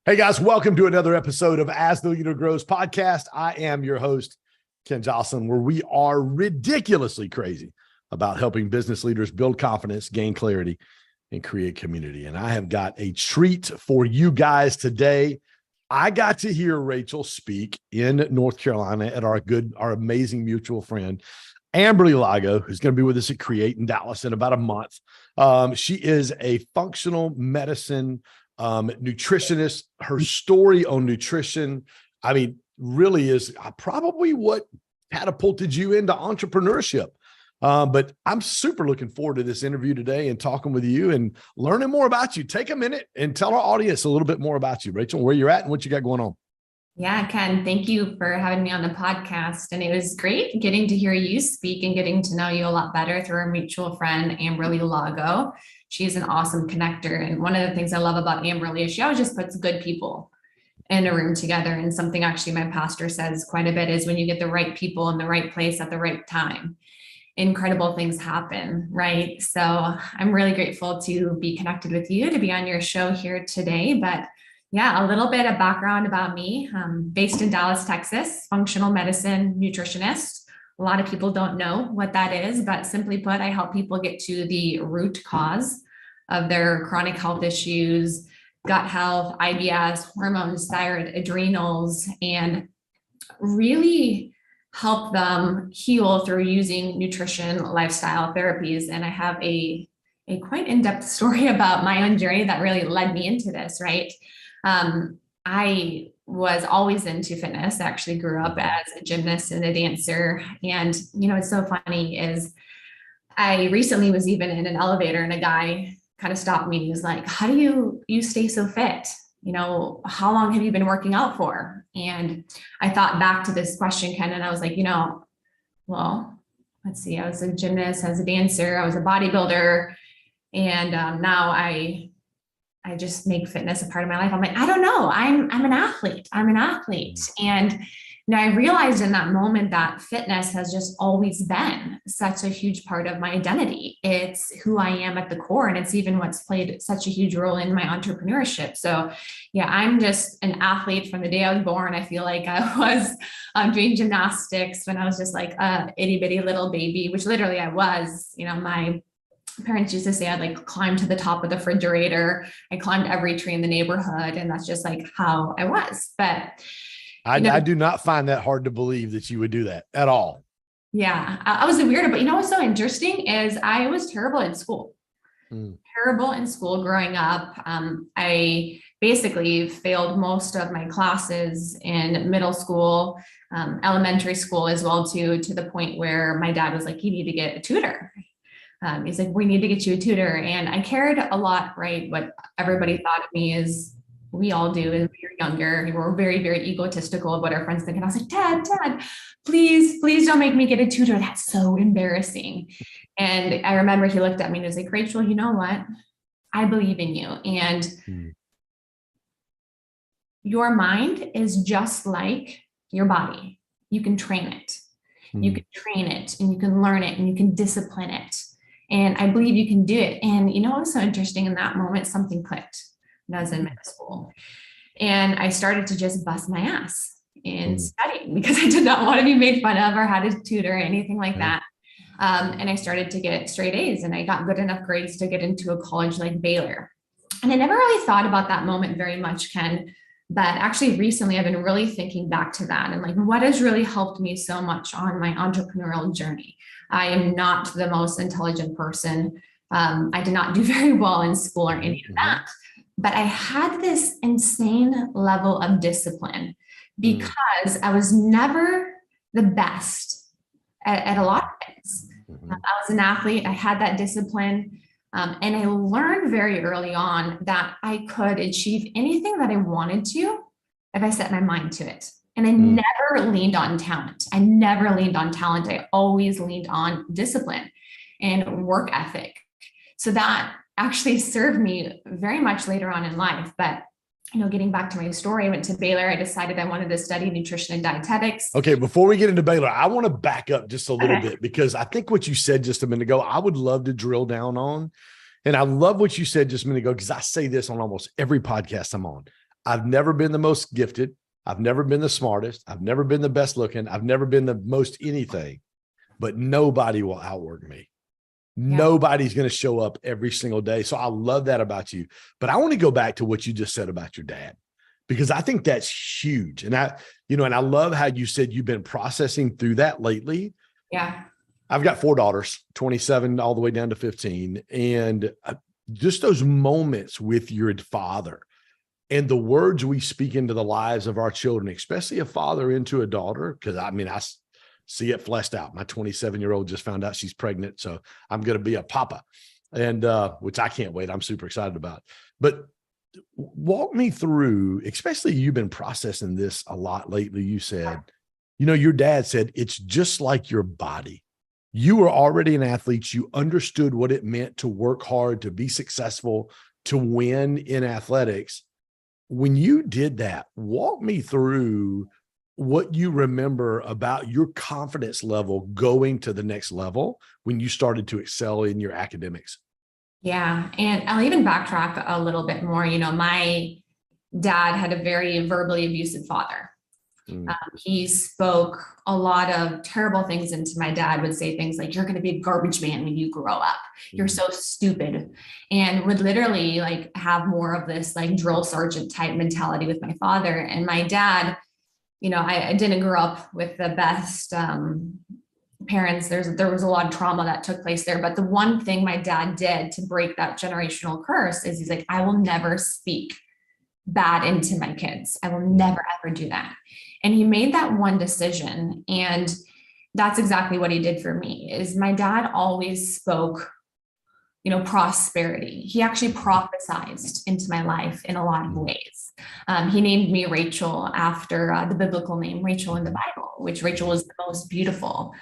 Hey guys, welcome to another episode of As the Leader Grows podcast. I am your host, Ken Joslin, where we are ridiculously crazy about helping business leaders build confidence, gain clarity, and create community. And I have got a treat for you guys today. I got to hear Rachel speak in North Carolina at our amazing mutual friend, Amberly Lago, who's going to be with us at Create in Dallas in about a month. She is a functional medicine nutritionist. Her story on nutrition, really is probably what catapulted you into entrepreneurship. But I'm super looking forward to this interview today and talking with you and learning more about you. Take a minute and tell our audience a little bit more about you, Rachel, where you're at and what you got going on. Yeah, Ken, thank you for having me on the podcast. And it was great getting to hear you speak and getting to know you a lot better through our mutual friend, Amberly Lago. She's an awesome connector. And one of the things I love about Amberly is she always just puts good people in a room together. And something actually my pastor says quite a bit is when you get the right people in the right place at the right time, incredible things happen, right? So I'm really grateful to be connected with you, to be on your show here today. But yeah, a little bit of background about me. I'm based in Dallas, Texas, functional medicine nutritionist. A lot of people don't know what that is, but simply put, I help people get to the root cause of their chronic health issues, gut health, IBS, hormones, thyroid, adrenals, and really help them heal through using nutrition, lifestyle therapies. And I have a quite in-depth story about my own journey that really led me into this, right? I was always into fitness. I actually grew up as a gymnast and a dancer. And, what's so funny is I recently was even in an elevator and a guy kind of stopped me. He was like, how do you stay so fit? How long have you been working out for? And I thought back to this question, Ken, and I was like, well, let's see, I was a gymnast, I was a dancer, I was a bodybuilder. And now I just make fitness a part of my life. I'm like, I don't know. I'm an athlete. And I realized in that moment that fitness has just always been such a huge part of my identity. It's who I am at the core. And it's even what's played such a huge role in my entrepreneurship. So yeah, I'm just an athlete from the day I was born. I feel like I was doing gymnastics when I was just like a itty bitty little baby, which literally I was. My parents used to say I'd like climb to the top of the refrigerator. I climbed every tree in the neighborhood, and that's just like how I was. But I do not find that hard to believe that you would do that at all. Yeah, I was a weirdo, but what's so interesting is I was terrible in school. Terrible in school growing up. I basically failed most of my classes in middle school, elementary school as well too, to the point where my dad was like, you need to get a tutor. He's like, we need to get you a tutor. And I cared a lot, right? What everybody thought of me is we all do as we were younger. We're very, very egotistical of what our friends think. And I was like, Dad, please don't make me get a tutor. That's so embarrassing. And I remember he looked at me and was like, Rachel, you know what? I believe in you. And your mind is just like your body. You can train it. You can train it and you can learn it and you can discipline it. And I believe you can do it. And what was so interesting in that moment, something clicked when I was in middle school. And I started to just bust my ass in studying because I did not want to be made fun of or had a tutor or anything like that. And I started to get straight A's and I got good enough grades to get into a college like Baylor. And I never really thought about that moment very much, Ken. But actually recently I've been really thinking back to that and like what has really helped me so much on my entrepreneurial journey. I am not the most intelligent person. I did not do very well in school or any of that, but I had this insane level of discipline because I was never the best at a lot of things. I was an athlete. I had that discipline. And I learned very early on that I could achieve anything that I wanted to if I set my mind to it. And I never leaned on talent. I always leaned on discipline and work ethic. So that actually served me very much later on in life. But getting back to my story, I went to Baylor. I decided I wanted to study nutrition and dietetics. Okay, before we get into Baylor, I want to back up just a little bit because I think what you said just a minute ago, I would love to drill down on. And I love what you said just a minute ago because I say this on almost every podcast I'm on. I've never been the most gifted. I've never been the smartest. I've never been the best looking. I've never been the most anything, but nobody will outwork me. Yeah. Nobody's going to show up every single day. So I love that about you. But I want to go back to what you just said about your dad, because I think that's huge. And and I love how you said you've been processing through that lately. Yeah. I've got 4 daughters, 27 all the way down to 15. And just those moments with your father and the words we speak into the lives of our children, especially a father into a daughter, because I see it fleshed out. My 27-year-old just found out she's pregnant, so I'm going to be a papa, and which I can't wait. I'm super excited about. But walk me through, especially you've been processing this a lot lately. You said, your dad said, it's just like your body. You were already an athlete. You understood what it meant to work hard, to be successful, to win in athletics. When you did that, walk me through what you remember about your confidence level going to the next level when you started to excel in your academics. Yeah. And I'll even backtrack a little bit more. My dad had a very verbally abusive father. He spoke a lot of terrible things into my dad, would say things like, you're going to be a garbage man when you grow up. You're so stupid. And would literally have more of this drill sergeant type mentality with my father. And my dad, I didn't grow up with the best parents. There was a lot of trauma that took place there. But the one thing my dad did to break that generational curse is he's like, I will never speak bad into my kids. I will never, ever do that. And he made that one decision. And that's exactly what he did for me. Is my dad always spoke, prosperity. He actually prophesized into my life in a lot of ways. He named me Rachel after the biblical name Rachel in the Bible, which Rachel was the most beautiful.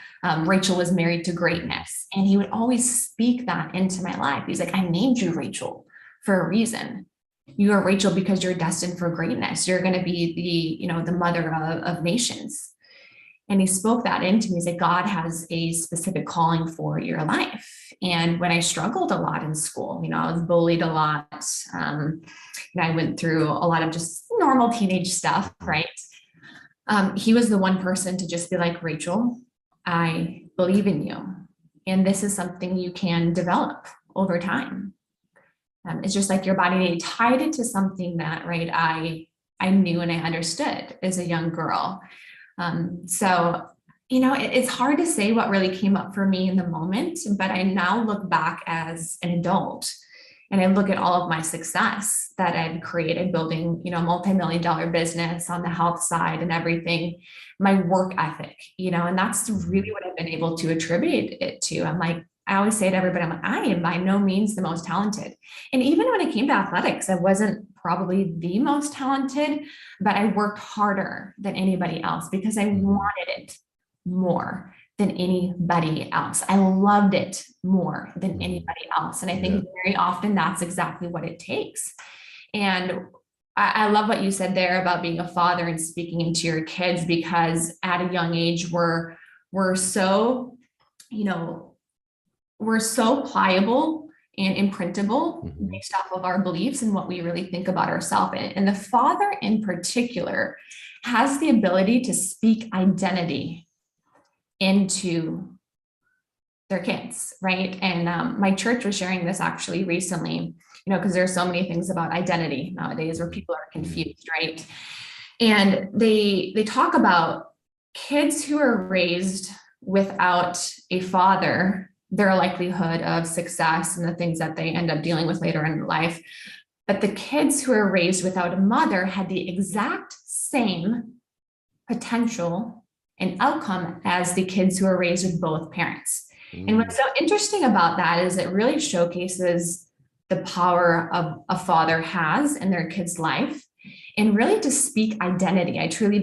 Rachel was married to greatness. And he would always speak that into my life. He's like, I named you Rachel for a reason. You are Rachel because you're destined for greatness. You're going to be the mother of nations. And he spoke that into me. He said, God has a specific calling for your life. And when I struggled a lot in school, I was bullied a lot. I went through a lot of just normal teenage stuff, right? He was the one person to just be like, Rachel, I believe in you. And this is something you can develop over time. It's just like your body. They tied it to something that, right, I knew and I understood as a young girl. So, it's hard to say what really came up for me in the moment, but I now look back as an adult and I look at all of my success that I've created building, multi-million-dollar business on the health side and everything, my work ethic, and that's really what I've been able to attribute it to. I always say to everybody, I am by no means the most talented. And even when it came to athletics, I wasn't probably the most talented, but I worked harder than anybody else because I wanted it more than anybody else. I loved it more than anybody else. And I think very often that's exactly what it takes. And I love what you said there about being a father and speaking into your kids, because at a young age, we're so pliable and imprintable based off of our beliefs and what we really think about ourselves. And the father in particular has the ability to speak identity into their kids, right? And my church was sharing this actually recently, because there's so many things about identity nowadays where people are confused, right? And they talk about kids who are raised without a father, their likelihood of success and the things that they end up dealing with later in life. But the kids who are raised without a mother had the exact same potential and outcome as the kids who are raised with both parents. And what's so interesting about that is it really showcases the power of a father has in their kid's life, and really to speak identity. I truly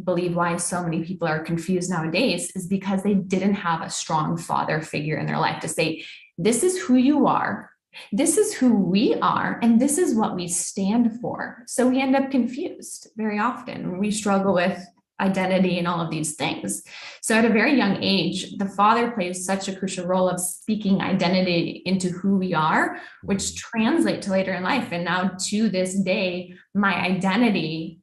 believe why so many people are confused nowadays is because they didn't have a strong father figure in their life to say, this is who you are, this is who we are, and this is what we stand for. So we end up confused very often. We struggle with identity and all of these things. So at a very young age, the father plays such a crucial role of speaking identity into who we are, which translate to later in life. And now to this day, my identity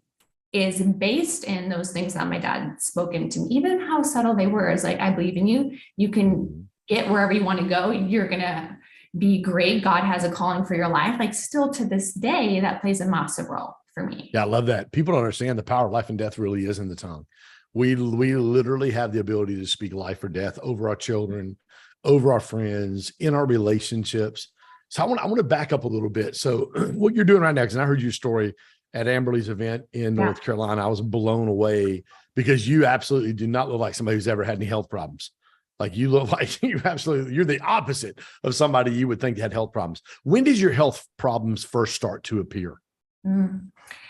is based in those things that my dad spoke into me, even how subtle they were. Is like, I believe in you. You can get wherever you want to go. You're going to be great. God has a calling for your life. Like still to this day, that plays a massive role for me. Yeah, I love that. People don't understand the power of life and death really is in the tongue. We literally have the ability to speak life or death over our children, over our friends, in our relationships. So I want to back up a little bit. So what you're doing right now, because I heard your story at Amberly's event in North Carolina, I was blown away because you absolutely do not look like somebody who's ever had any health problems. Like you look like you're the opposite of somebody you would think had health problems. When did your health problems first start to appear?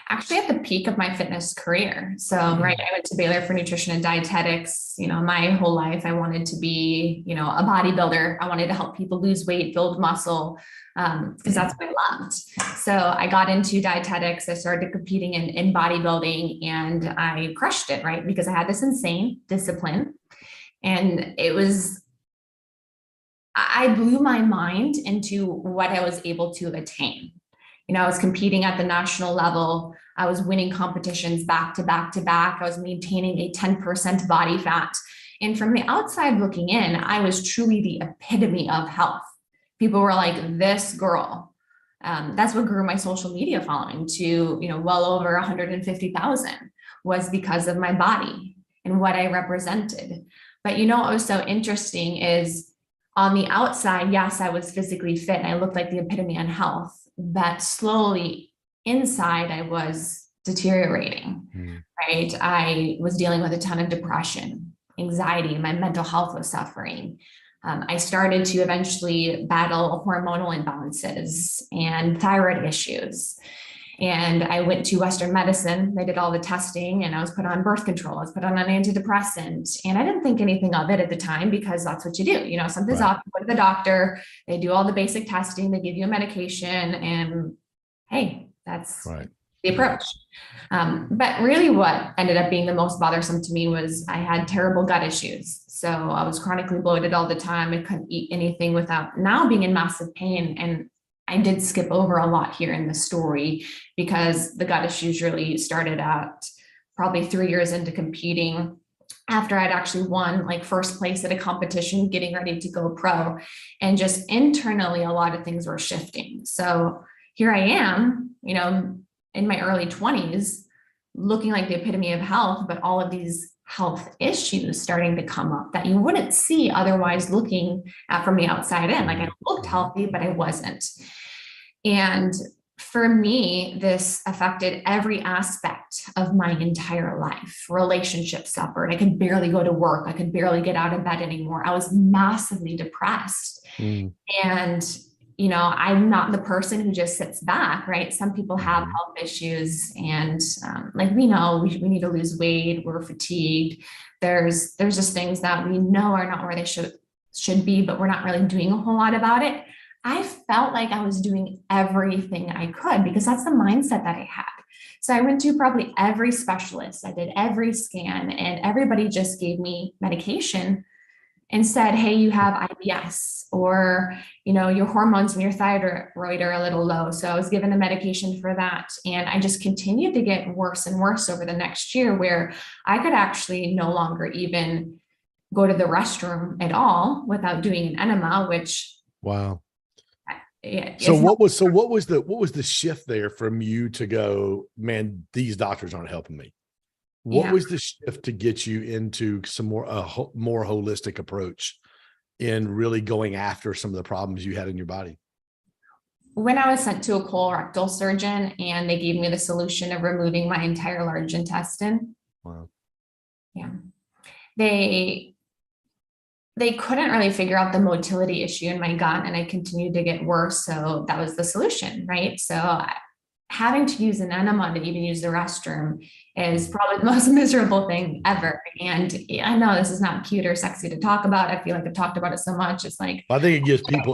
Actually, at the peak of my fitness career. So, right, I went to Baylor for nutrition and dietetics. My whole life, I wanted to be, a bodybuilder. I wanted to help people lose weight, build muscle, because that's what I loved. So I got into dietetics. I started competing in bodybuilding and I crushed it, right? Because I had this insane discipline. And I blew my mind into what I was able to attain. I was competing at the national level. I was winning competitions back to back to back. I was maintaining a 10% body fat. And from the outside looking in, I was truly the epitome of health. People were like, this girl. That's what grew my social media following to, well over 150,000 was because of my body and what I represented. But what was so interesting is on the outside, yes, I was physically fit and I looked like the epitome of health. But slowly inside, I was deteriorating, right? I was dealing with a ton of depression, anxiety, my mental health was suffering. I started to eventually battle hormonal imbalances and thyroid issues. And I went to Western medicine. They did all the testing and I was put on birth control. I was put on an antidepressant and I didn't think anything of it at the time because that's what you do. Something's up, you go to the doctor, they do all the basic testing, they give you a medication and hey, that's the approach. But really what ended up being the most bothersome to me was I had terrible gut issues. So I was chronically bloated all the time. I couldn't eat anything without now being in massive pain. And I did skip over a lot here in the story because the gut issues really started at probably 3 years into competing after I'd actually won like first place at a competition, getting ready to go pro. And just internally, a lot of things were shifting. So here I am, in my early 20s, looking like the epitome of health, but all of these health issues starting to come up that you wouldn't see otherwise looking at from the outside in. Like I looked healthy, but I wasn't. And for me, this affected every aspect of my entire life. Relationships suffered. I could barely go to work. I could barely get out of bed anymore. I was massively depressed. And I'm not the person who just sits back, right? Some people have health issues and we know we need to lose weight. We're fatigued. There's just things that we know are not where they should be, but we're not really doing a whole lot about it. I felt like I was doing everything I could because that's the mindset that I had. So I went to probably every specialist. I did every scan and everybody just gave me medication and said, hey, you have IBS or, your hormones and your thyroid are a little low. So I was given a medication for that. And I just continued to get worse and worse over the next year where I could actually no longer even go to the restroom at all without doing an enema, which. Wow. Yeah, so what was the shift there from you to go, man, these doctors aren't helping me? What was the shift to get you into some more holistic approach in really going after some of the problems you had in your body? When I was sent to a colorectal surgeon and they gave me the solution of removing my entire large intestine. Wow. Yeah. They couldn't really figure out the motility issue in my gut and I continued to get worse. So that was the solution, right? So having to use an enema to even use the restroom is probably the most miserable thing ever. And I know this is not cute or sexy to talk about. I feel like I've talked about it so much. It's like, I think it gives people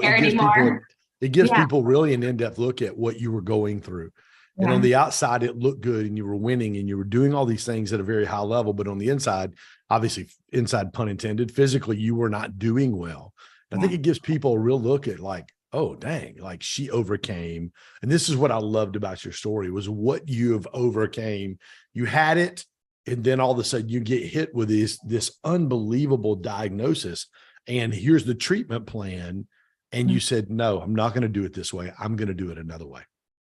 really an in-depth look at what you were going through. And on Yeah. the outside, it looked good and you were winning and you were doing all these things at a very high level. But on the inside, obviously, inside pun intended, physically, you were not doing well. And I think it gives people a real look at like, oh, dang, like she overcame. And this is what I loved about your story was what you have overcame. You had it. And then all of a sudden you get hit with this unbelievable diagnosis. And here's the treatment plan. And you said, no, I'm not going to do it this way. I'm going to do it another way.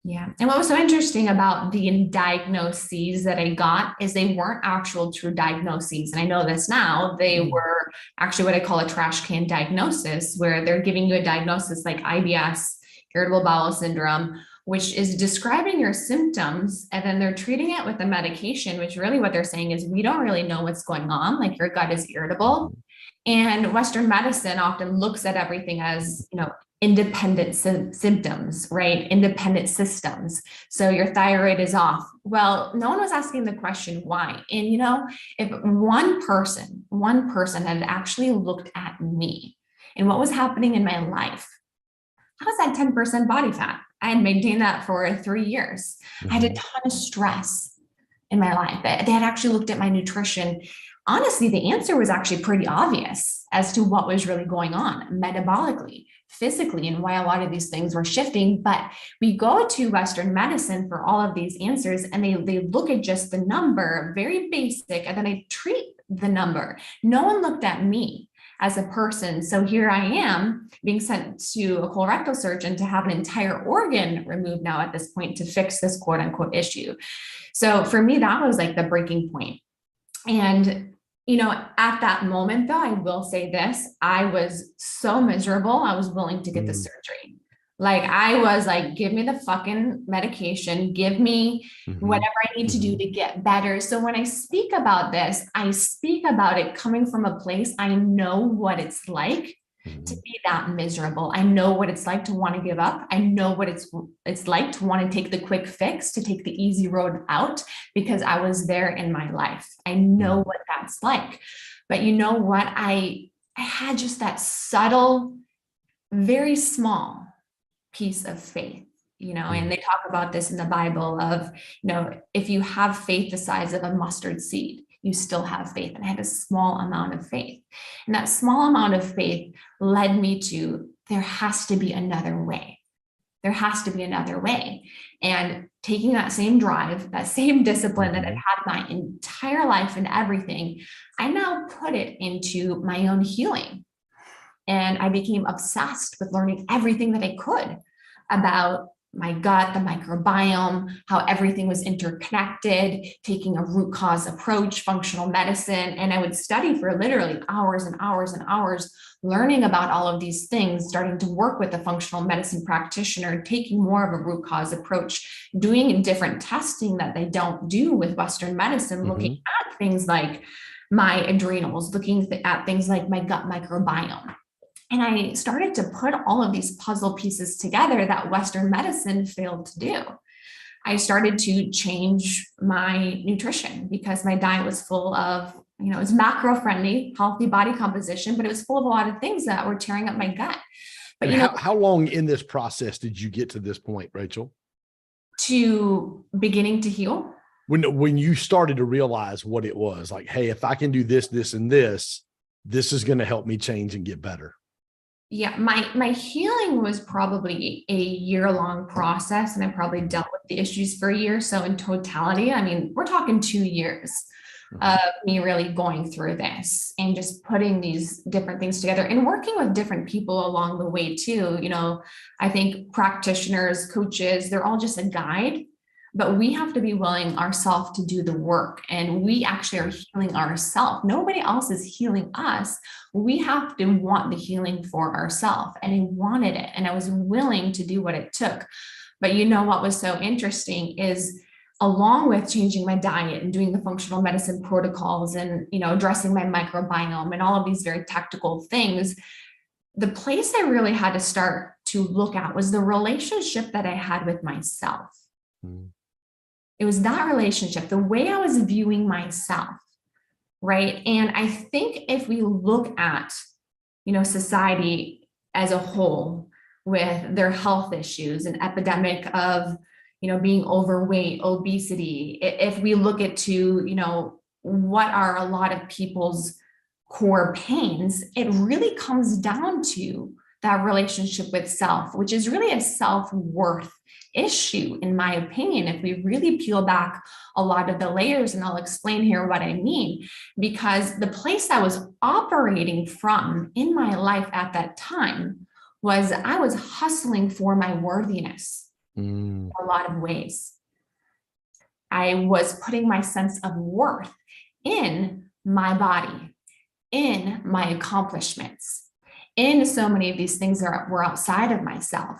Yeah. And what was so interesting about the diagnoses that I got is they weren't actual true diagnoses. And I know this now, they were actually what I call a trash can diagnosis, where they're giving you a diagnosis like IBS, irritable bowel syndrome, which is describing your symptoms. And then they're treating it with a medication, which really what they're saying is we don't really know what's going on. Like your gut is irritable. And Western medicine often looks at everything as, independent symptoms, right? Independent systems. So your thyroid is off. Well, no one was asking the question why. And, if one person had actually looked at me and what was happening in my life, I was at 10% body fat. I had maintained that for 3 years. I had a ton of stress in my life. They had actually looked at my nutrition. Honestly, the answer was actually pretty obvious as to what was really going on metabolically, physically, and why a lot of these things were shifting. But we go to Western medicine for all of these answers, and they look at just the number, very basic, and then I treat the number. No one looked at me as a person. So here I am being sent to a colorectal surgeon to have an entire organ removed now at this point to fix this quote unquote issue. So for me, that was like the breaking point. And at that moment, though, I will say this, I was so miserable. I was willing to get the surgery. Like I was like, give me the fucking medication, give me whatever I need to do to get better. So when I speak about this, I speak about it coming from a place, I know what it's like to be that miserable. I know what it's like to want to give up. I know what it's like to want to take the quick fix, to take the easy road out, because I was there in my life. I know what that's like. But you know what? I had just that subtle, very small piece of faith, and they talk about this in the Bible of, if you have faith the size of a mustard seed, you still have faith. And I had a small amount of faith. And that small amount of faith led me to, there has to be another way. There has to be another way. And taking that same drive, that same discipline that I've had my entire life and everything, I now put it into my own healing. And I became obsessed with learning everything that I could about my gut, the microbiome, how everything was interconnected, taking a root cause approach, functional medicine. And I would study for literally hours and hours and hours, learning about all of these things, starting to work with a functional medicine practitioner, taking more of a root cause approach, doing different testing that they don't do with Western medicine, looking at things like my adrenals, looking at things like my gut microbiome. And I started to put all of these puzzle pieces together that Western medicine failed to do. I started to change my nutrition because my diet was full of, it was macro friendly, healthy body composition, but it was full of a lot of things that were tearing up my gut. But how long in this process did you get to this point, Rachel? To beginning to heal. When you started to realize what it was, like, hey, if I can do this, this, and this is going to help me change and get better. Yeah, my healing was probably a year-long process, and I probably dealt with the issues for a year. So in totality, we're talking 2 years of me really going through this and just putting these different things together and working with different people along the way too. I think practitioners, coaches, they're all just a guide, but we have to be willing ourselves to do the work, and we actually are healing ourselves. Nobody else is healing us. We have to want the healing for ourselves, and I wanted it, and I was willing to do what it took. But what was so interesting is, along with changing my diet and doing the functional medicine protocols and, addressing my microbiome and all of these very tactical things, the place I really had to start to look at was the relationship that I had with myself. It was that relationship, the way I was viewing myself, right? And I think if we look at, society as a whole with their health issues, an epidemic of, being overweight, obesity. If we look at what are a lot of people's core pains, it really comes down to that relationship with self, which is really a self-worth issue, in my opinion, if we really peel back a lot of the layers. And I'll explain here what I mean, because the place I was operating from in my life at that time was I was hustling for my worthiness in a lot of ways. I was putting my sense of worth in my body, in my accomplishments, in so many of these things that were outside of myself.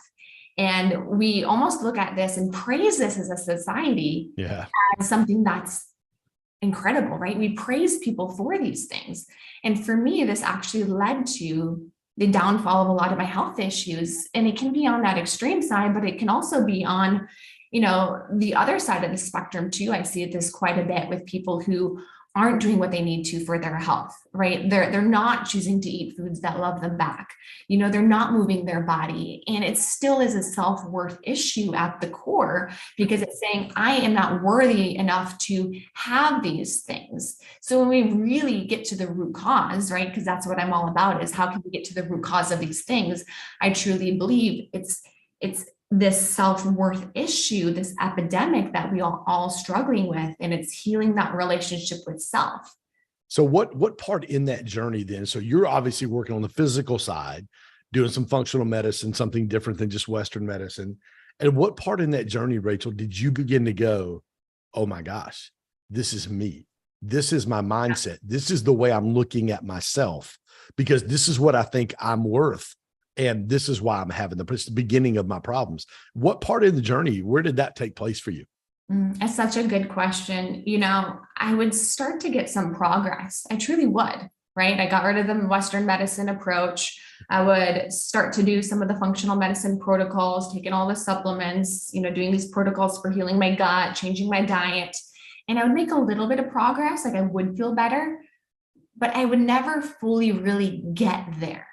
And we almost look at this and praise this as a society as something that's incredible, right? We praise people for these things. And for me, this actually led to the downfall of a lot of my health issues. And it can be on that extreme side, but it can also be on, the other side of the spectrum too. I see this quite a bit with people who aren't doing what they need to for their health, right? They're not choosing to eat foods that love them back. They're not moving their body. And it still is a self-worth issue at the core, because it's saying, I am not worthy enough to have these things. So when we really get to the root cause, right? Because that's what I'm all about, is how can we get to the root cause of these things? I truly believe it's this self-worth issue, this epidemic that we are all struggling with, and it's healing that relationship with self. So what part in that journey then? So you're obviously working on the physical side, doing some functional medicine, something different than just Western medicine. And what part in that journey, Rachel, did you begin to go, oh my gosh, this is me. This is my mindset. This is the way I'm looking at myself, because this is what I think I'm worth. And this is why I'm having it's the beginning of my problems. What part of the journey, where did that take place for you? That's such a good question. I would start to get some progress. I truly would, right? I got rid of the Western medicine approach. I would start to do some of the functional medicine protocols, taking all the supplements, doing these protocols for healing my gut, changing my diet. And I would make a little bit of progress. Like, I would feel better, but I would never fully really get there.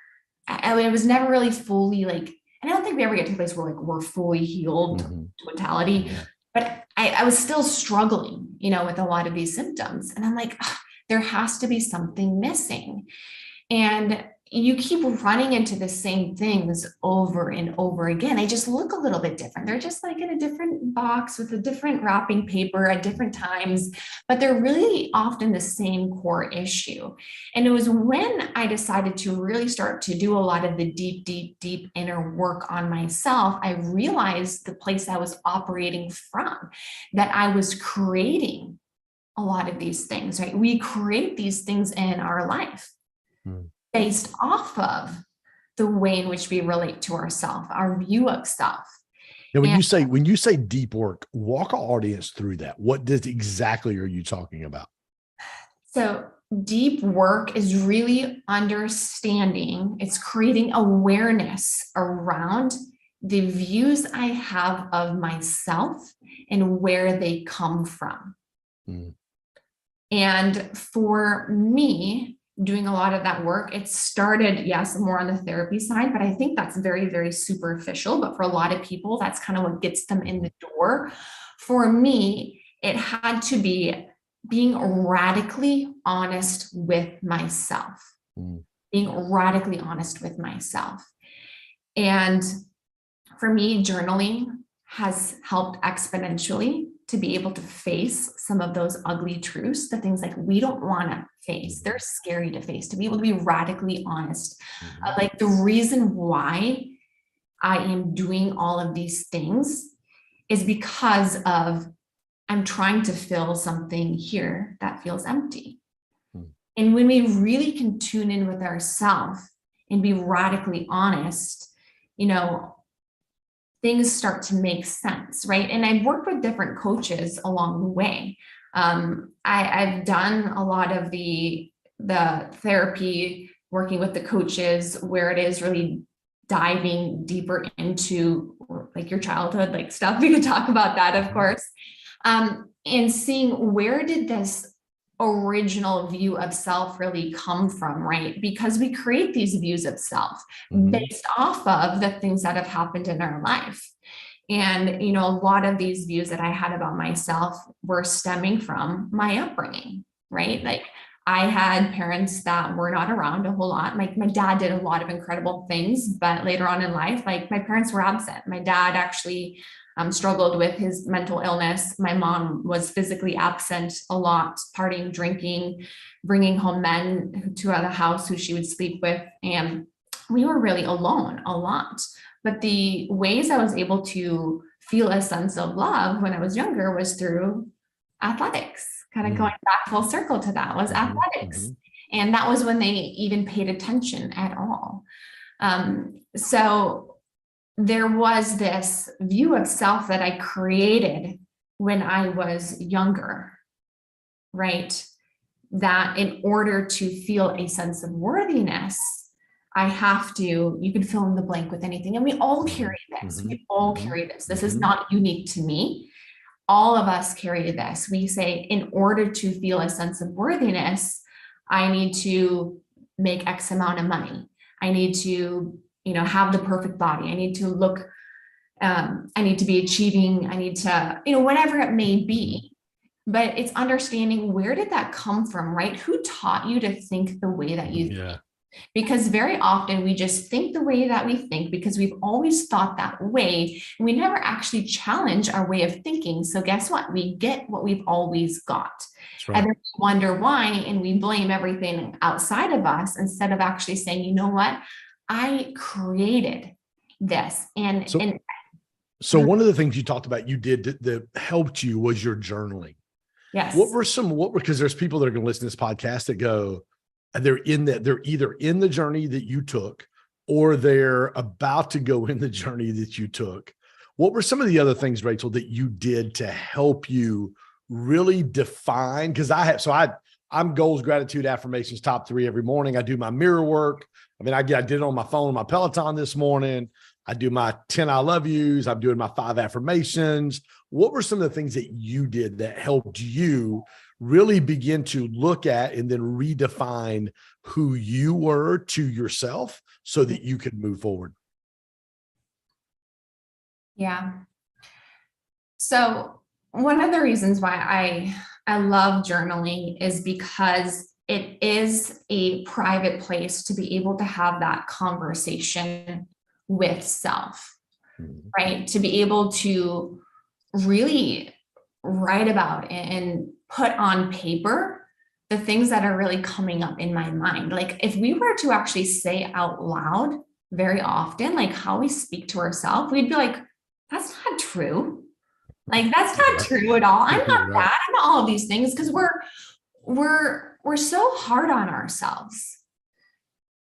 I was never really fully and I don't think we ever get to a place where we're fully healed to totality, but I was still struggling, with a lot of these symptoms. And I'm like, there has to be something missing. And you keep running into the same things over and over again. They just look a little bit different. They're just in a different box with a different wrapping paper at different times, but they're really often the same core issue. And it was when I decided to really start to do a lot of the deep inner work on myself, I realized the place I was operating from, that I was creating a lot of these things, right? We create these things in our life based off of the way in which we relate to ourselves, our view of self. Now, when you say deep work, walk our audience through that. What exactly are you talking about? So deep work is really understanding, it's creating awareness around the views I have of myself and where they come from. And for me, doing a lot of that work, it started, yes, more on the therapy side, but I think that's very, very superficial. But for a lot of people, that's kind of what gets them in the door. For me, it had to be being radically honest with myself, being radically honest with myself. And for me, journaling has helped exponentially to be able to face some of those ugly truths, the things we don't want to face. They're scary to face, to be able to be radically honest. The reason why I am doing all of these things is because of I'm trying to fill something here that feels empty. And when we really can tune in with ourselves and be radically honest, things start to make sense, right? And I've worked with different coaches along the way. I've done a lot of the therapy, working with the coaches, where it is really diving deeper into your childhood, stuff. We could talk about that, of course. And seeing, where did this original view of self really come from, right? Because we create these views of self based off of the things that have happened in our life. And, a lot of these views that I had about myself were stemming from my upbringing, right? Like I had parents that were not around a whole lot. Like my dad did a lot of incredible things, but later on in life, like my parents were absent. My dad actually struggled with his mental illness. My mom was physically absent a lot, partying, drinking, bringing home men to the house who she would sleep with. And we were really alone a lot. But the ways I was able to feel a sense of love when I was younger was through athletics. Kind of going back full circle to that was athletics. And that was when they even paid attention at all. So there was this view of self that I created when I was younger, right? That in order to feel a sense of worthiness, I have to, you can fill in the blank with anything. And we all carry this. We all carry this. This is not unique to me. All of us carry this. We say, in order to feel a sense of worthiness, I need to make X amount of money. I need to, have the perfect body. I need to look, I need to be achieving. I need to, whatever it may be. But it's understanding, where did that come from, right? Who taught you to think the way that you think? Because very often we just think the way that we think because we've always thought that way. And we never actually challenge our way of thinking. So guess what? We get what we've always got. Right. And then we wonder why, and we blame everything outside of us instead of actually saying, you know what? I created this. So one of the things you talked about you did that helped you was your journaling. Yes. Because there's people that are going to listen to this podcast that go, they're either in the journey that you took or they're about to go in the journey that you took. What were some of the other things, Rachel, that you did to help you really define? Because I'm goals, gratitude, affirmations, top 3 every morning. I do my mirror work. I mean, I did it on my phone, my Peloton this morning. I do my 10 I love yous. I'm doing my 5 affirmations. What were some of the things that you did that helped you really begin to look at and then redefine who you were to yourself so that you could move forward? Yeah. So one of the reasons why I love journaling is because it is a private place to be able to have that conversation with self, right? To be able to really write about and put on paper the things that are really coming up in my mind. Like if we were to actually say out loud very often, like how we speak to ourselves, we'd be like, that's not true. Like that's not true at all. I'm not that. I'm not all of these things because we're so hard on ourselves.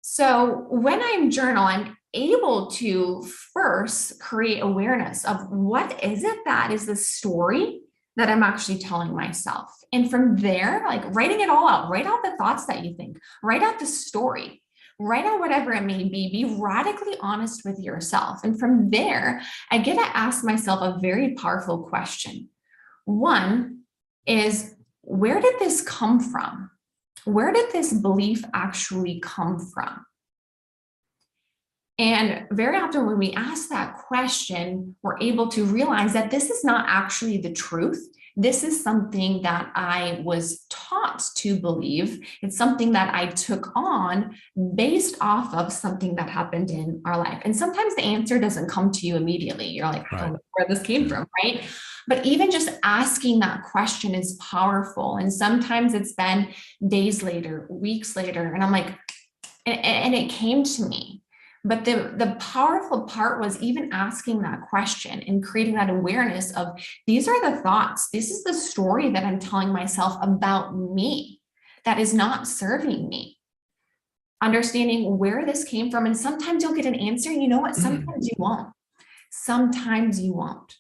So when I'm journal, I'm able to first create awareness of what is it that is the story that I'm actually telling myself. And from there, like writing it all out, write out the thoughts that you think, write out the story, write out whatever it may be radically honest with yourself. And from there, I get to ask myself a very powerful question. One is, where did this come from? Where did this belief actually come from? And very often when we ask that question, we're able to realize that this is not actually the truth. This is something that I was taught to believe. It's something that I took on based off of something that happened in our life. And sometimes the answer doesn't come to you immediately. You're like, I don't know where this came from, right? But even just asking that question is powerful. And sometimes it's been days later, weeks later, and I'm like, and it came to me. But the powerful part was even asking that question and creating that awareness of, these are the thoughts. This is the story that I'm telling myself about me that is not serving me. Understanding where this came from. And sometimes you'll get an answer. And you know what? Sometimes you won't. Sometimes you won't.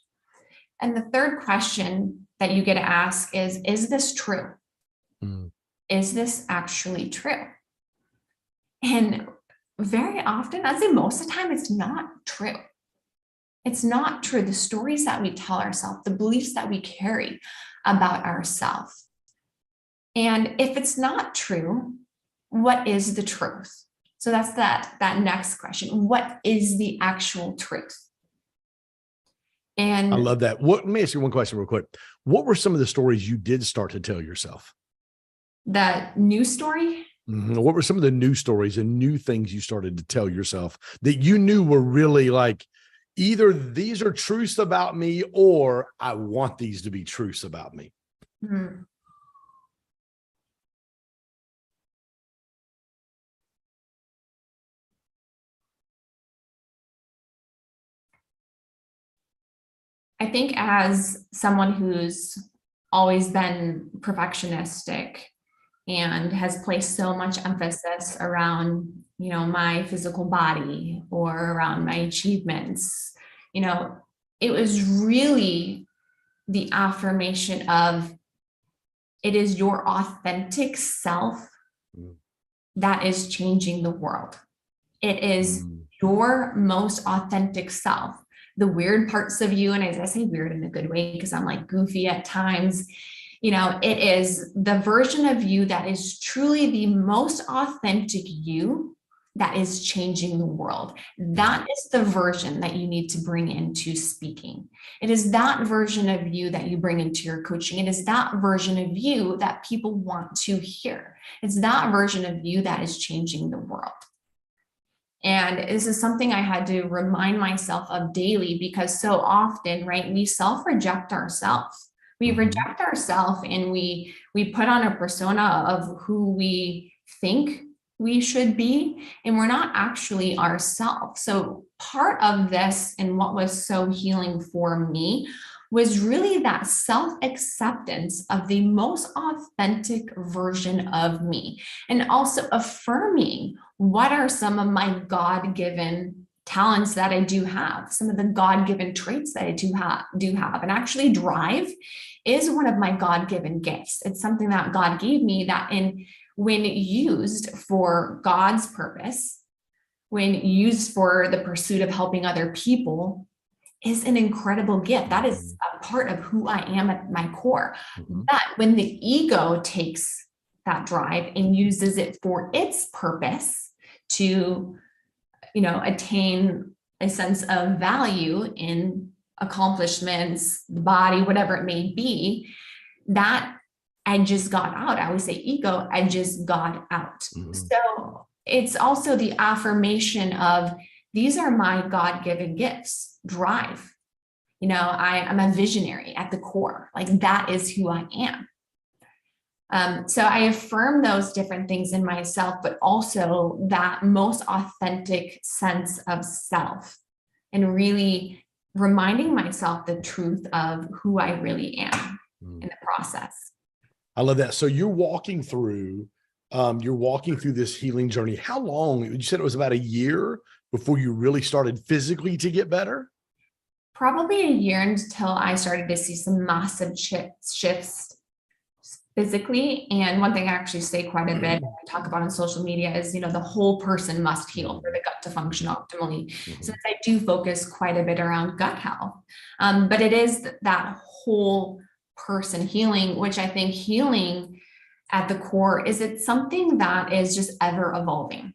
And the third question that you get to ask is this true? Is this actually true? And very often, I'd say most of the time, it's not true. It's not true. The stories that we tell ourselves, the beliefs that we carry about ourselves. And if it's not true, what is the truth? So that's that next question. What is the actual truth? I And love that. Let me ask you one question real quick. What were some of the stories you did start to tell yourself? that news story, What were some of the new stories and new things you started to tell yourself that you knew were really like, either these are truths about me or I want these to be truths about me? hmm, I think as someone who's always been perfectionistic and has placed so much emphasis around, my physical body or around my achievements, you know, it was really the affirmation of it is your authentic self Mm. that is changing the world. It is Mm. your most authentic self. The weird parts of you, and as I say weird in a good way, because I'm like goofy at times, it is the version of you that is truly the most authentic you that is changing the world. That is the version that you need to bring into speaking. It is that version of you that you bring into your coaching. It is that version of you that people want to hear. It's that version of you that is changing the world. And this is something I had to remind myself of daily, because so often, right, we self-reject ourselves. We reject ourselves and we put on a persona of who we think we should be, and we're not actually ourselves. So part of this and what was so healing for me was really that self-acceptance of the most authentic version of me, and also affirming what are some of my God-given talents that I do have, some of the God-given traits that I do have. And actually drive is one of my God-given gifts. It's something that God gave me that when used for God's purpose, when used for the pursuit of helping other people, is an incredible gift. That is a part of who I am at my core. But when the ego takes that drive and uses it for its purpose to, attain a sense of value in accomplishments, the body, whatever it may be, that edges God out. I always say ego edges God out. So it's also the affirmation of these are my God-given gifts. Drive. I'm a visionary at the core. Like that is who I am. So I affirm those different things in myself, but also that most authentic sense of self, and really reminding myself the truth of who I really am in the process. I love that. So you're walking through this healing journey. How long? You said it was about a year before you really started physically to get better? Probably a year until I started to see some massive shifts physically. And one thing I actually say quite a bit, I talk about on social media, is, the whole person must heal for the gut to function optimally. So I do focus quite a bit around gut health. But it is that whole person healing, which I think healing at the core is it's something that is just ever evolving.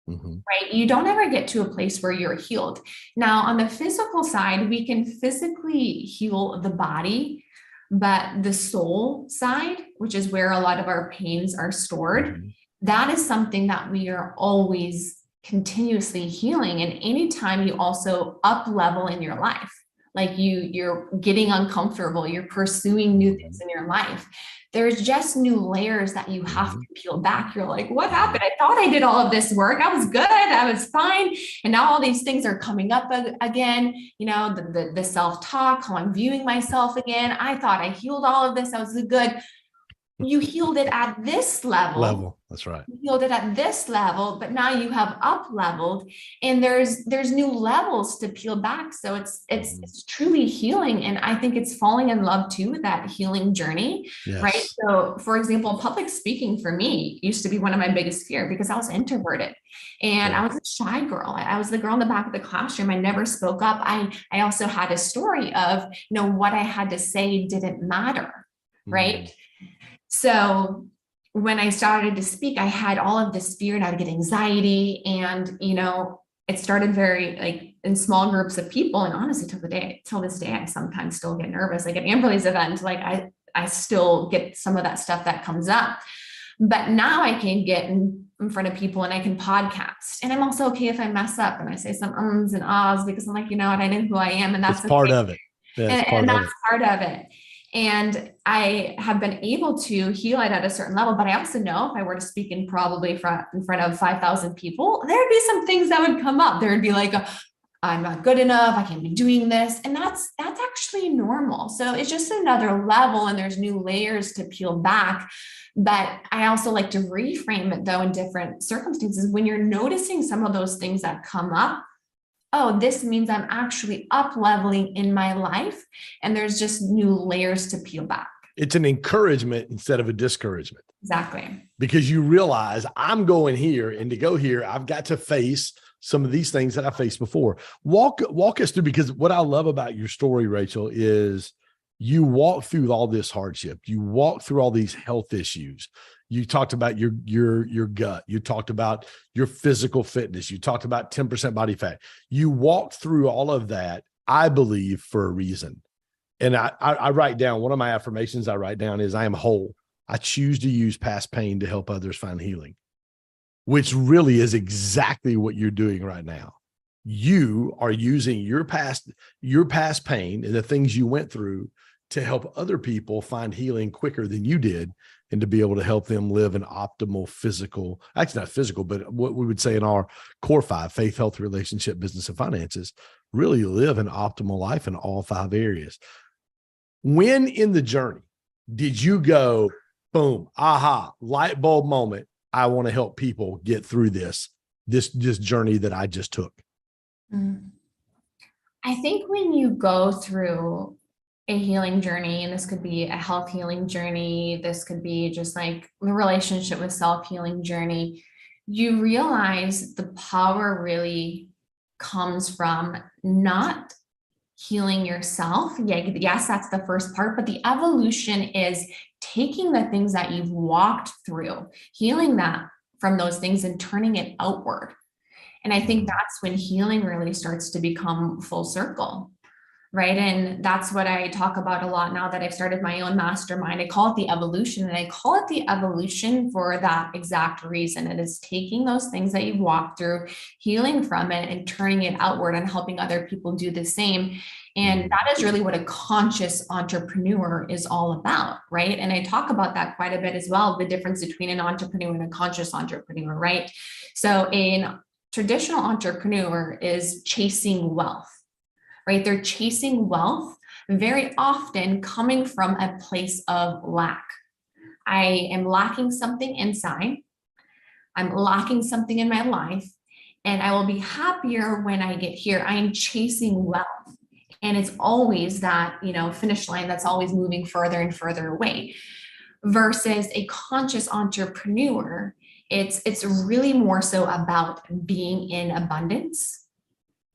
Right? You don't ever get to a place where you're healed. Now, on the physical side, we can physically heal the body, but the soul side, which is where a lot of our pains are stored, that is something that we are always continuously healing. And anytime you also up level in your life, like you're getting uncomfortable, you're pursuing new things in your life, there's just new layers that you have to peel back. You're like, what happened? I thought I did all of this work. I was good. I was fine. And now all these things are coming up again, the self-talk, how I'm viewing myself again. I thought I healed all of this. I was good. You healed it at this level. That's right. You healed it at this level, but now you have up leveled, and there's new levels to peel back. So it's truly healing. And I think it's falling in love too with that healing journey. Yes. Right. So for example, public speaking for me used to be one of my biggest fears because I was introverted and I was a shy girl. I was the girl in the back of the classroom. I never spoke up. I also had a story of, what I had to say didn't matter. Right. So when I started to speak, I had all of this fear and I would get anxiety, and, it started very in small groups of people. And honestly, till this day, I sometimes still get nervous. Like at Amberley's event, like I still get some of that stuff that comes up. But now I can get in front of people and I can podcast. And I'm also okay if I mess up and I say some ums and ahs, because I'm like, you know what, I know who I am. And that's part of it. That's part of it. And I have been able to heal it at a certain level, but I also know if I were to speak in probably in front of 5,000 people, there'd be some things that would come up. There'd be like, I'm not good enough. I can't be doing this. And that's actually normal. So it's just another level and there's new layers to peel back. But I also like to reframe it though in different circumstances. When you're noticing some of those things that come up, oh, this means I'm actually up leveling in my life. And there's just new layers to peel back. It's an encouragement instead of a discouragement. Exactly. Because you realize I'm going here, and to go here, I've got to face some of these things that I faced before. Walk us through, because what I love about your story, Rachel, is you walk through all this hardship. You walk through all these health issues. You talked about your gut. You talked about your physical fitness. You talked about 10% body fat. You walked through all of that, I believe, for a reason. And I write down, one of my affirmations I write down is, I am whole. I choose to use past pain to help others find healing, which really is exactly what you're doing right now. You are using your past pain and the things you went through to help other people find healing quicker than you did, and to be able to help them live an optimal physical, actually not physical, but what we would say in our core 5, faith, health, relationship, business, and finances, really live an optimal life in all 5 areas. When in the journey did you go, boom, aha, light bulb moment, I want to help people get through this journey that I just took? I think when you go through a healing journey, and this could be a health healing journey, this could be just like the relationship with self healing journey, you realize the power really comes from not healing yourself. Yes, that's the first part, but the evolution is taking the things that you've walked through, healing that from those things and turning it outward. And I think that's when healing really starts to become full circle, right? And that's what I talk about a lot now that I've started my own mastermind. I call it the evolution, and I call it the evolution for that exact reason. It is taking those things that you've walked through, healing from it, and turning it outward and helping other people do the same. And that is really what a conscious entrepreneur is all about, right? And I talk about that quite a bit as well, the difference between an entrepreneur and a conscious entrepreneur, right? So a traditional entrepreneur is chasing wealth, right? They're chasing wealth very often coming from a place of lack. I am lacking something inside. I'm lacking something in my life, and I will be happier when I get here. I am chasing wealth. And it's always that, finish line that's always moving further and further away. Versus a conscious entrepreneur, it's really more so about being in abundance.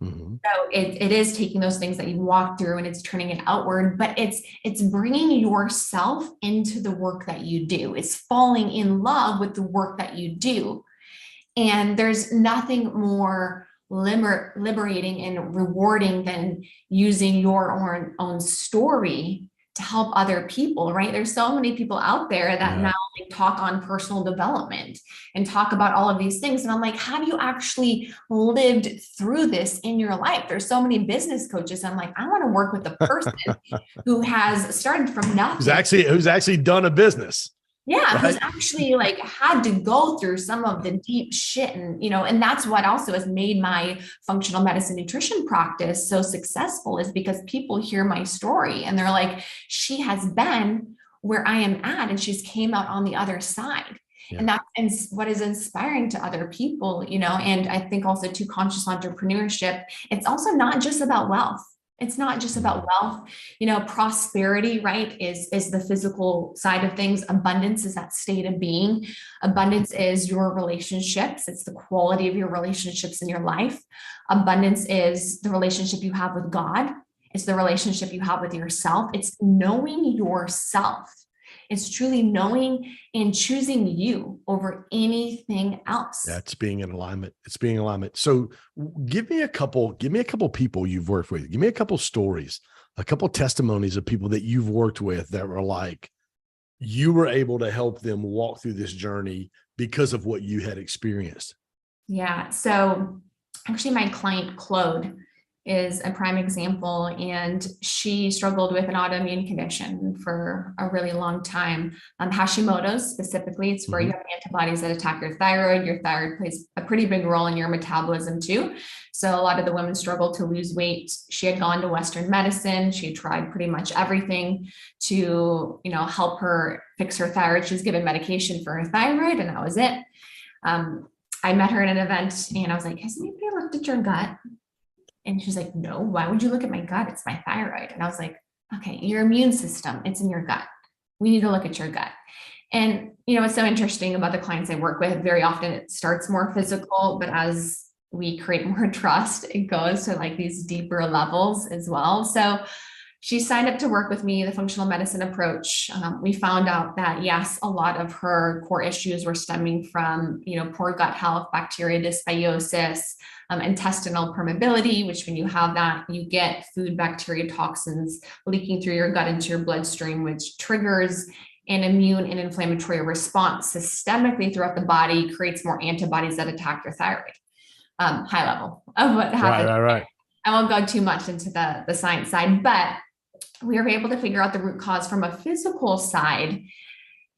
So it is taking those things that you walk through and it's turning it outward, but it's bringing yourself into the work that you do. It's falling in love with the work that you do. And there's nothing more liberating and rewarding than using your own story to help other people, right? There's so many people out there that now talk on personal development and talk about all of these things. And I'm like, have you actually lived through this in your life? There's so many business coaches. I'm like, I want to work with a person who has started from nothing. Who's actually done a business. Yeah, right? Who's actually like had to go through some of the deep shit. And, and that's what also has made my functional medicine nutrition practice so successful, is because people hear my story and they're like, she has been where I am at and she's came out on the other side. Yeah. And that's what is inspiring to other people, and I think also to conscious entrepreneurship, it's also not just about wealth. It's not just about wealth, prosperity, right, is the physical side of things. Abundance is that state of being. Abundance is your relationships. It's the quality of your relationships in your life. Abundance is the relationship you have with God. It's the relationship you have with yourself. It's knowing yourself. It's truly knowing and choosing you over anything else. That's being in alignment. It's being in alignment. So give me a couple people you've worked with. Give me a couple stories, a couple testimonies of people that you've worked with that were like, you were able to help them walk through this journey because of what you had experienced. Yeah. So actually my client, Claude, is a prime example, and she struggled with an autoimmune condition for a really long time. Hashimoto's specifically, it's where you have antibodies that attack your thyroid. Your thyroid plays a pretty big role in your metabolism too. So a lot of the women struggle to lose weight. She had gone to Western medicine. She had tried pretty much everything to, help her fix her thyroid. She was given medication for her thyroid, and that was it. I met her at an event, and I was like, has anybody looked at your gut? And she's like, no, why would you look at my gut? It's my thyroid. And I was like, okay, your immune system, it's in your gut. We need to look at your gut. And, what's so interesting about the clients I work with, very often it starts more physical, but as we create more trust, it goes to like these deeper levels as well. So she signed up to work with me, the functional medicine approach. We found out that, yes, a lot of her core issues were stemming from, poor gut health, bacteria dysbiosis, intestinal permeability, which when you have that, you get food, bacteria, toxins leaking through your gut into your bloodstream, which triggers an immune and inflammatory response systemically throughout the body, creates more antibodies that attack your thyroid. High level of what happens. Right. I won't go too much into the science side, but we were able to figure out the root cause from a physical side.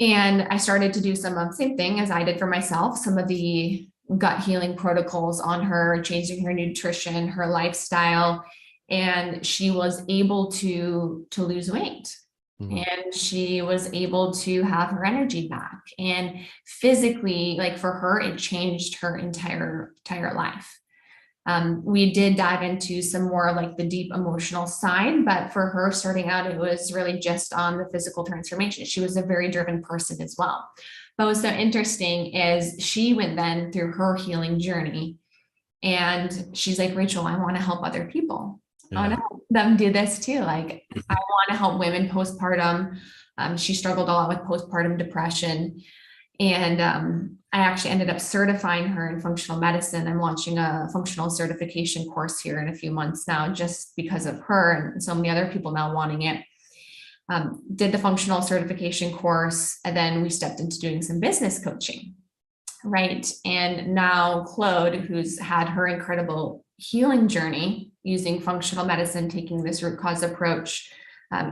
And I started to do some of the same thing as I did for myself, some of the gut healing protocols on her, changing her nutrition, her lifestyle, and she was able to lose weight. And she was able to have her energy back. And physically, like for her, it changed her entire life. We did dive into some more like the deep emotional side, but for her starting out, it was really just on the physical transformation. She was a very driven person as well. But what's so interesting is she went then through her healing journey, and she's like, Rachel, I want to help other people. I want to help them do this too. Like, I want to help women postpartum. She struggled a lot with postpartum depression. And I actually ended up certifying her in functional medicine. I'm launching a functional certification course here in a few months now, just because of her and so many other people now wanting it. Did the functional certification course, and then we stepped into doing some business coaching, right? And now Claude, who's had her incredible healing journey using functional medicine, taking this root cause approach,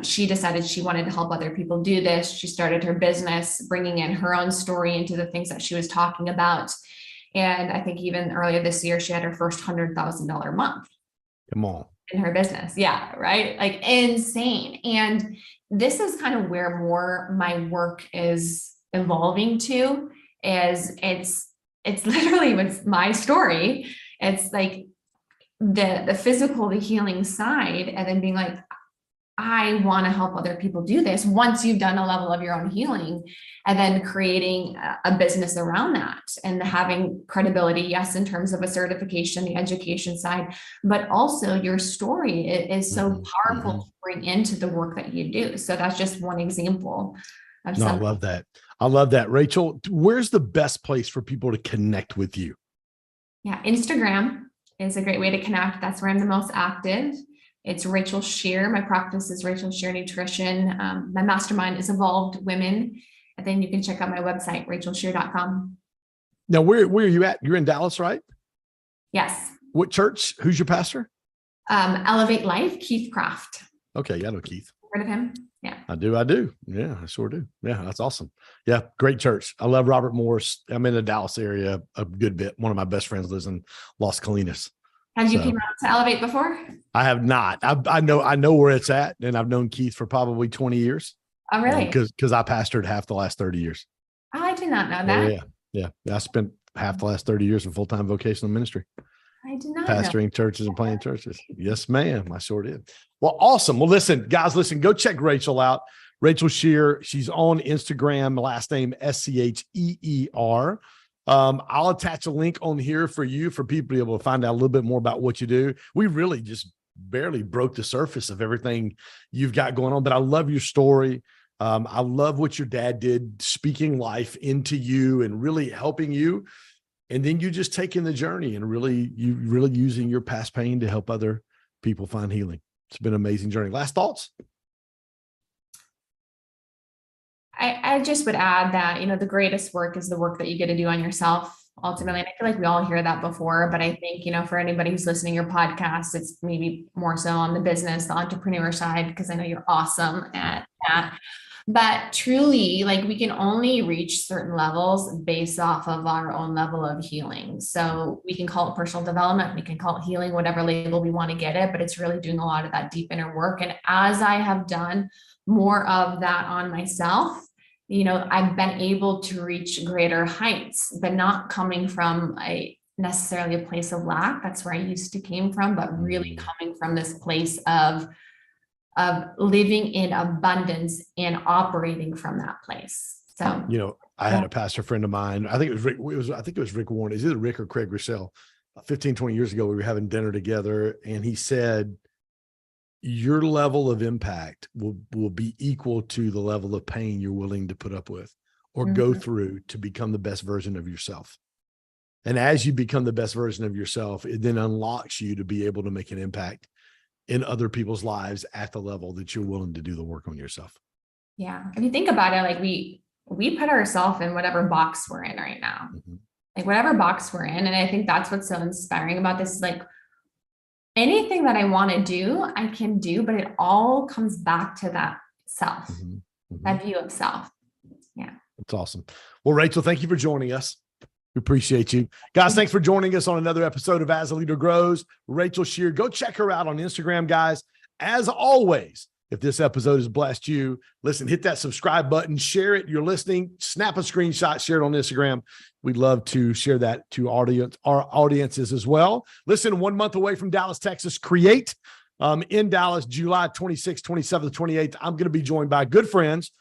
she decided she wanted to help other people do this. She started her business, bringing in her own story into the things that she was talking about. And I think even earlier this year, she had her first $100,000 month. Come on. In her business. Yeah. Right. Like insane. And this is kind of where more my work is evolving to, is it's literally with my story. It's like the physical, the healing side, and then being like, I want to help other people do this once you've done a level of your own healing, and then creating a business around that and having credibility, yes, in terms of a certification, the education side, but also your story is so powerful to bring into the work that you do. So that's just one example of I love that. I love that. Rachel, where's the best place for people to connect with you? Yeah, Instagram is a great way to connect. That's where I'm the most active. It's Rachel Shear. My practice is Rachel Shear Nutrition. My mastermind is Evolved Women. And then you can check out my website, rachelshear.com. Now, where are you at? You're in Dallas, right? Yes. What church? Who's your pastor? Elevate Life, Keith Craft. Okay. Yeah, I know Keith. Heard of him? Yeah. I do. Yeah, I sure do. Yeah, that's awesome. Yeah, great church. I love Robert Morris. I'm in the Dallas area a good bit. One of my best friends lives in Las Colinas. Have you came out to Elevate before? I have not. I know where it's at, and I've known Keith for probably 20 years. Oh, really? Because I pastored half the last 30 years. Oh, I did not know that. Yeah. I spent half the last 30 years in full-time vocational ministry. I did not pastoring churches and planting churches. Yes, ma'am. I sure did. Well, awesome. Well, listen, guys, go check Rachel out. Rachel Shear. She's on Instagram, last name SCHEER. I'll attach a link on here for people to be able to find out a little bit more about what you do. We really just barely broke the surface of everything you've got going on, but I love your story. I love what your dad did, speaking life into you and really helping you. And then you just taking the journey and really using your past pain to help other people find healing. It's been an amazing journey. Last thoughts? I just would add that, the greatest work is the work that you get to do on yourself ultimately. And I feel like we all hear that before, but I think, for anybody who's listening to your podcast, it's maybe more so on the business, the entrepreneur side, because I know you're awesome at that. But truly, we can only reach certain levels based off of our own level of healing. So we can call it personal development, we can call it healing, whatever label we want to get it, but it's really doing a lot of that deep inner work. And as I have done more of that on myself, I've been able to reach greater heights, but not coming from necessarily a place of lack. That's where I used to came from, but really coming from this place of living in abundance and operating from that place. So, I had a pastor friend of mine. I think it was Rick Warren. Is it Rick or Craig Rochelle? 15, 20 years ago, we were having dinner together, and he said, your level of impact will be equal to the level of pain you're willing to put up with or go through to become the best version of yourself. And as you become the best version of yourself, it then unlocks you to be able to make an impact in other people's lives at the level that you're willing to do the work on yourself. Yeah. If you think about it, we put ourselves in whatever box we're in right now, whatever box we're in. And I think that's what's so inspiring about this is anything that I want to do, I can do, but it all comes back to that self, that view of self. Yeah. That's awesome. Well, Rachel, thank you for joining us. We appreciate you. Guys, thanks for joining us on another episode of As a Leader Grows. Rachel Shear, go check her out on Instagram, guys. As always, if this episode has blessed you, listen, hit that subscribe button, share it. You're listening, snap a screenshot, share it on Instagram. We'd love to share that to our audiences as well. Listen, 1 month away from Dallas, Texas, Create in Dallas, July 26th, 27th, 28th. I'm going to be joined by good friends.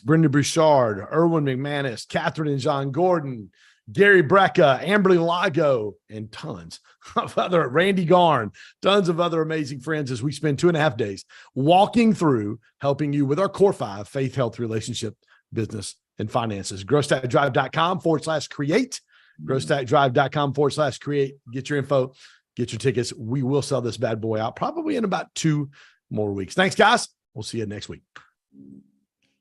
Brenda Bouchard, Erwin McManus, Catherine and John Gordon, Gary Brecka, Amberly Lago, and tons of other, Randy Garn, tons of other amazing friends as we spend 2.5 days walking through helping you with our core 5: faith, health, relationship, business, and finances. growstackdrive.com/create, growstackdrive.com/create. Get your info, get your tickets. We will sell this bad boy out probably in about 2 more weeks. Thanks, guys. We'll see you next week.